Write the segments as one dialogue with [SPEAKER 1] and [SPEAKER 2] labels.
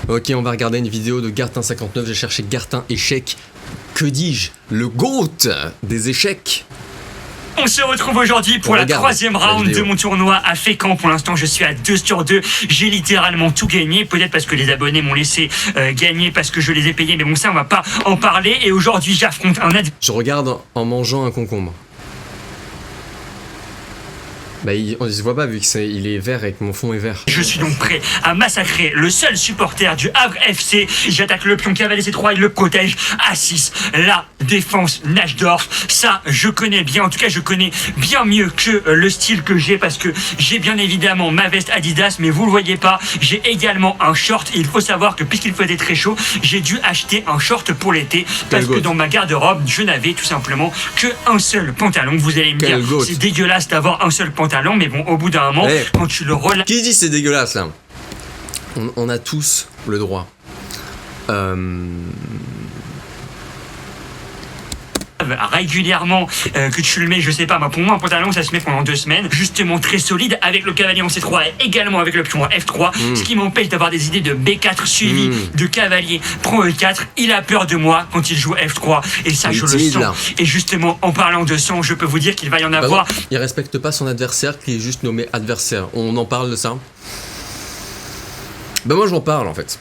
[SPEAKER 1] Ok, on va regarder une vidéo de Gartin59. J'ai cherché Gartin échec. Que dis-je? Le GOAT des échecs.
[SPEAKER 2] On se retrouve aujourd'hui pour la troisième round de mon tournoi à Fécamp. Pour l'instant, je suis à 2 sur 2. J'ai littéralement tout gagné. Peut-être parce que les abonnés m'ont laissé gagner parce que je les ai payés. Mais bon, ça, on va pas en parler. Et aujourd'hui, j'affronte un adversaire.
[SPEAKER 1] Je regarde en mangeant un concombre. Bah, on se voit pas vu qu'il est vert et que mon fond est vert.
[SPEAKER 2] Je suis donc prêt à massacrer le seul supporter du Havre FC. J'attaque le pion cavalier C3 et le protège à 6. La défense Najdorf, ça je connais bien. En tout cas, je connais bien mieux que le style que j'ai parce que j'ai bien évidemment ma veste Adidas, mais vous le voyez pas. J'ai également un short. Et il faut savoir que puisqu'il faisait très chaud, j'ai dû acheter un short pour l'été parce que dans ma garde-robe, je n'avais tout simplement qu'un seul pantalon. Vous allez me dire, c'est dégueulasse d'avoir un seul pantalon. Mais bon, au bout d'un moment, quand tu le relâches...
[SPEAKER 1] Qui dit c'est dégueulasse là? On a tous le droit.
[SPEAKER 2] Régulièrement que tu le mets, je sais pas, pour moi un pantalon ça se met pendant 2 semaines, justement très solide avec le cavalier en C3 et également avec le pion en F3, ce qui m'empêche d'avoir des idées de B4 suivi de cavalier prend E4. Il a peur de moi quand il joue F3 et ça je le sens là. Et justement en parlant de sang, je peux vous dire qu'il va y en avoir.
[SPEAKER 1] Il respecte pas son adversaire qui est juste nommé adversaire. On en parle de ça? Ben moi j'en parle en fait.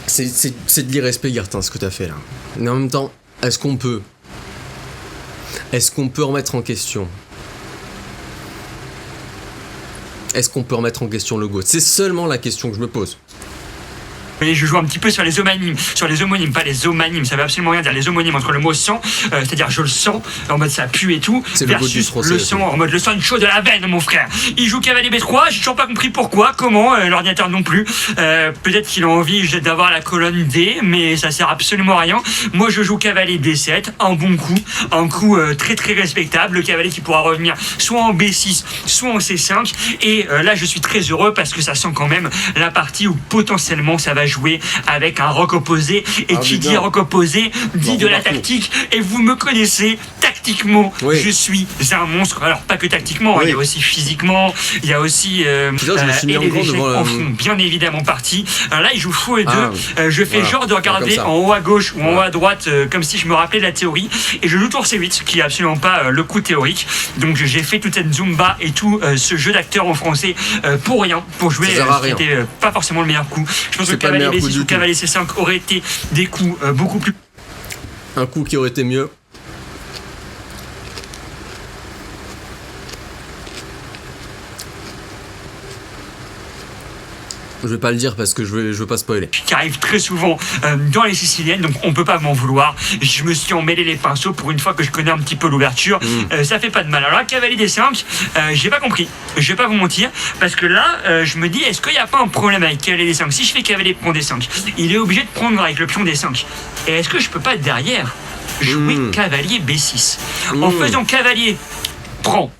[SPEAKER 1] C'est de l'irrespect Gartin ce que t'as fait là. Mais en même temps, est-ce qu'on peut remettre en question? Est-ce qu'on peut remettre en question le GOAT? C'est seulement la question que je me pose.
[SPEAKER 2] Et je joue un petit peu sur les homonymes, pas les homonymes, ça veut absolument rien dire, les homonymes entre le mot sang, c'est-à-dire je le sens, en mode ça pue et tout, versus le sang, en mode le sang chaud de la veine, mon frère. Il joue cavalier B3, j'ai toujours pas compris pourquoi, comment, l'ordinateur non plus, peut-être qu'il a envie d'avoir la colonne D, mais ça sert absolument à rien. Moi je joue cavalier D7, un bon coup, un coup très très respectable, le cavalier qui pourra revenir soit en B6, soit en C5, et là je suis très heureux parce que ça sent quand même la partie où potentiellement ça va jouer avec un roc opposé, et qui dit roc opposé dit de la tactique, et vous me connaissez, tactiquement je suis un monstre. Alors pas que tactiquement, il y a aussi physiquement, il y a aussi et les échecs en font bien évidemment partie. Alors là il joue fou et 2, je fais genre de regarder en haut à gauche ou en haut à droite comme si je me rappelais de la théorie, et je joue tour C8 qui est absolument pas le coup théorique. Donc j'ai fait toute cette zumba et tout ce jeu d'acteur en français pour rien, pour jouer ce qui était pas forcément le meilleur coup. Je pense que cavalier B6 ou cavalier C5 aurait été des coups beaucoup plus...
[SPEAKER 1] Un coup qui aurait été mieux. Je vais pas le dire parce que je veux pas spoiler.
[SPEAKER 2] Qui arrive très souvent dans les siciliennes, donc on peut pas m'en vouloir. Je me suis emmêlé les pinceaux pour une fois que je connais un petit peu l'ouverture. Ça fait pas de mal. Alors là, cavalier D5, j'ai pas compris. Je vais pas vous mentir, parce que là, je me dis, est-ce qu'il y a pas un problème avec cavalier D5? Si je fais cavalier prend D5, il est obligé de prendre avec le pion D5. Et est-ce que je peux pas derrière jouer cavalier B6 en faisant cavalier prend,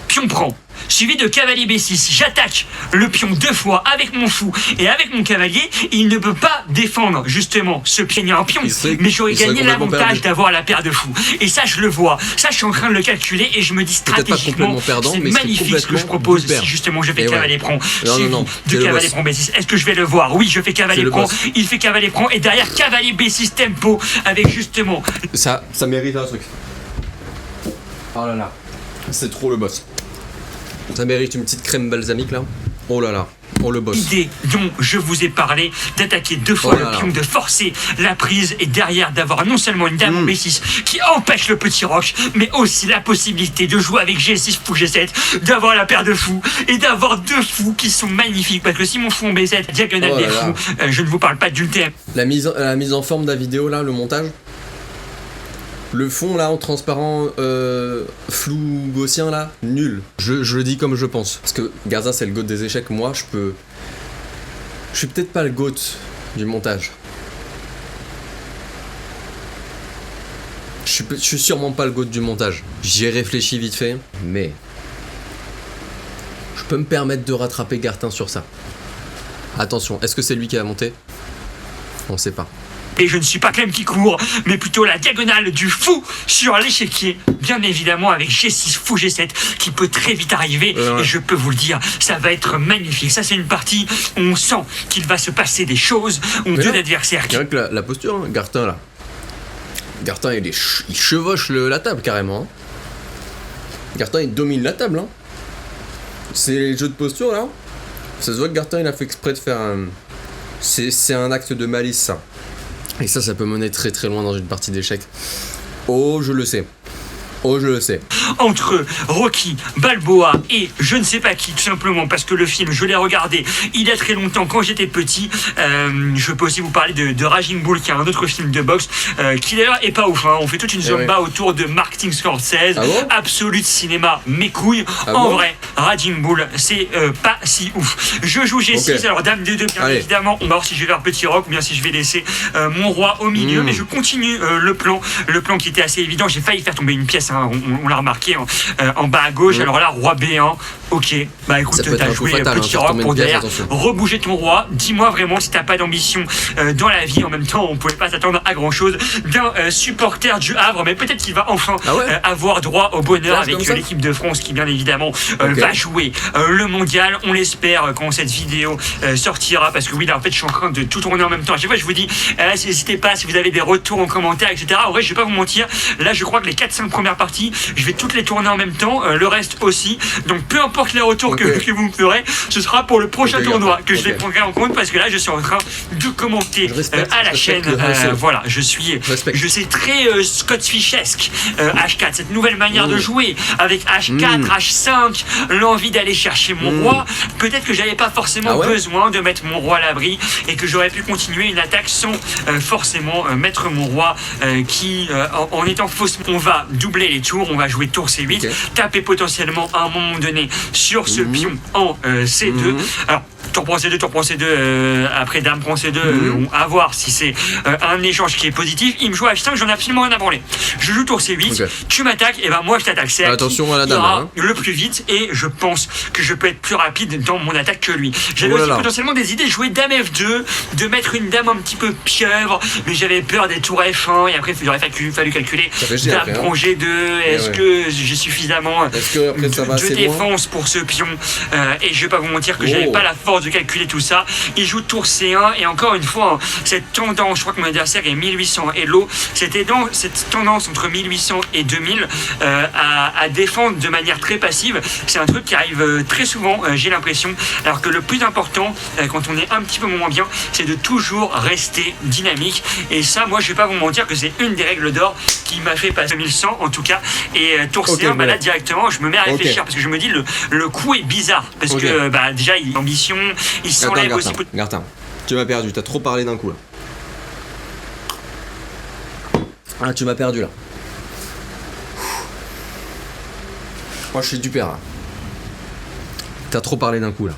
[SPEAKER 2] pion prend, suivi de cavalier B6, j'attaque le pion 2 fois avec mon fou et avec mon cavalier. Il ne peut pas défendre justement ce pion, un pion, mais j'aurais gagné l'avantage d'avoir la paire de fou. Et ça je le vois, ça je suis en train de le calculer et je me dis stratégiquement c'est magnifique ce que je propose si justement je fais cavalier prend, suivi de cavalier prend B6. Est-ce que je vais le voir? Oui, je fais cavalier prend, il fait cavalier prend, et derrière cavalier B6 tempo avec justement...
[SPEAKER 1] Ça mérite un truc. Oh là là, c'est trop le boss. Ça mérite une petite crème balsamique là. Oh là là, oh le boss.
[SPEAKER 2] Idée dont je vous ai parlé, d'attaquer 2 fois le pion, de forcer la prise, et derrière d'avoir non seulement une dame en B6 qui empêche le petit roc, mais aussi la possibilité de jouer avec G6 fou G7, d'avoir la paire de fous et d'avoir 2 fous qui sont magnifiques. Parce que si mon fou en B7, diagonale des fous, je ne vous parle pas d'ultime.
[SPEAKER 1] La mise en forme de la vidéo là, le montage. Le fond là en transparent flou gaussien là, nul. Je le dis comme je pense. Parce que Garza c'est le GOAT des échecs, moi je suis peut-être pas le GOAT du montage. Je suis sûrement pas le GOAT du montage. J'y ai réfléchi vite fait, mais je peux me permettre de rattraper Gartin sur ça. Attention, est-ce que c'est lui qui a monté? On sait pas.
[SPEAKER 2] Et je ne suis pas Clem qui court, mais plutôt la diagonale du fou sur l'échiquier. Bien évidemment avec G6 fou G7 qui peut très vite arriver. Et je peux vous le dire, ça va être magnifique. Ça c'est une partie où on sent qu'il va se passer des choses. On deux adversaires.
[SPEAKER 1] Avec la posture, hein, Gartin là. Gartin il chevauche la table carrément. Hein. Gartin il domine la table. Hein. C'est les jeux de posture là. Ça se voit que Gartin il a fait exprès de faire un... C'est un acte de malice ça. Et ça peut mener très très loin dans une partie d'échecs. Oh je le sais. Oh, je le sais.
[SPEAKER 2] Entre Rocky, Balboa et je ne sais pas qui, tout simplement parce que le film, je l'ai regardé il y a très longtemps quand j'étais petit. Je peux aussi vous parler de Raging Bull, qui est un autre film de boxe, qui d'ailleurs est pas ouf. Hein. On fait toute une zomba autour de Martin Scorsese, absolu de cinéma, mes couilles. Vrai, Raging Bull, c'est pas si ouf. Je joue G6, alors dame D2, bien évidemment. On va voir si je vais vers petit roc ou bien si je vais laisser mon roi au milieu. Mais je continue le plan qui était assez évident. J'ai failli faire tomber une pièce. On l'a remarqué en bas à gauche. Alors là, roi B1, ok, bah écoute, t'as joué petit roc pour derrière rebouger ton roi. Dis-moi vraiment si t'as pas d'ambition dans la vie. En même temps, on pouvait pas s'attendre à grand chose d'un supporter du Havre, mais peut-être qu'il va enfin avoir droit au bonheur avec l'équipe de France qui bien évidemment va jouer le mondial. On l'espère quand cette vidéo sortira, parce que oui là en fait je suis en train de tout tourner en même temps. À chaque fois je vous dis n'hésitez pas si vous avez des retours en commentaire, etc. En vrai je vais pas vous mentir, là je crois que les 4-5 premières parties je vais toutes les tourner en même temps, le reste aussi, donc peu importe les retours que vous me ferez, ce sera pour le prochain tournoi que je les prendrai en compte, parce que là je suis en train de commenter à la chaîne. Voilà, je sais très Scott Fischesque, H4, cette nouvelle manière de jouer avec H4, H5, l'envie d'aller chercher mon roi. Peut-être que j'avais pas forcément besoin de mettre mon roi à l'abri et que j'aurais pu continuer une attaque sans forcément mettre mon roi qui en étant fausse. On va doubler les tours, on va jouer tour C8, taper potentiellement à un moment donné sur ce pion en C2. Alors tour prend C2, après dame prend C2, à voir si c'est un échange qui est positif. Il me joue H5, j'en ai absolument rien à branler. Je joue tour C8, tu m'attaques, et ben moi je t'attaque. C'est
[SPEAKER 1] attention à la dame,
[SPEAKER 2] le plus vite, et je pense que je peux être plus rapide dans mon attaque que lui. J'avais aussi potentiellement des idées de jouer dame F2, de mettre une dame un petit peu pieuvre, mais j'avais peur des tours F1, et après il aurait fallu calculer dame prend G2, est-ce que j'ai suffisamment de défense pour ce pion, et je vais pas vous mentir que j'avais pas la force de calculer tout ça. Il joue tour C1, et encore une fois cette tendance, je crois que mon adversaire est 1800 et low, cette tendance entre 1800 et 2000 à défendre de manière très passive, c'est un truc qui arrive très souvent, j'ai l'impression, alors que le plus important quand on est un petit peu moins bien, c'est de toujours rester dynamique, et ça moi je vais pas vous mentir que c'est une des règles d'or qui m'a fait passer 2100 en tout cas. Et tour C1, là directement je me mets à réfléchir, parce que je me dis le coup est bizarre, parce que déjà il a ambition, il s'enlève aussi.
[SPEAKER 1] Gartin, tu m'as perdu, t'as trop parlé d'un coup là. Ah, tu m'as perdu là. Moi je suis du père là. T'as trop parlé d'un coup là.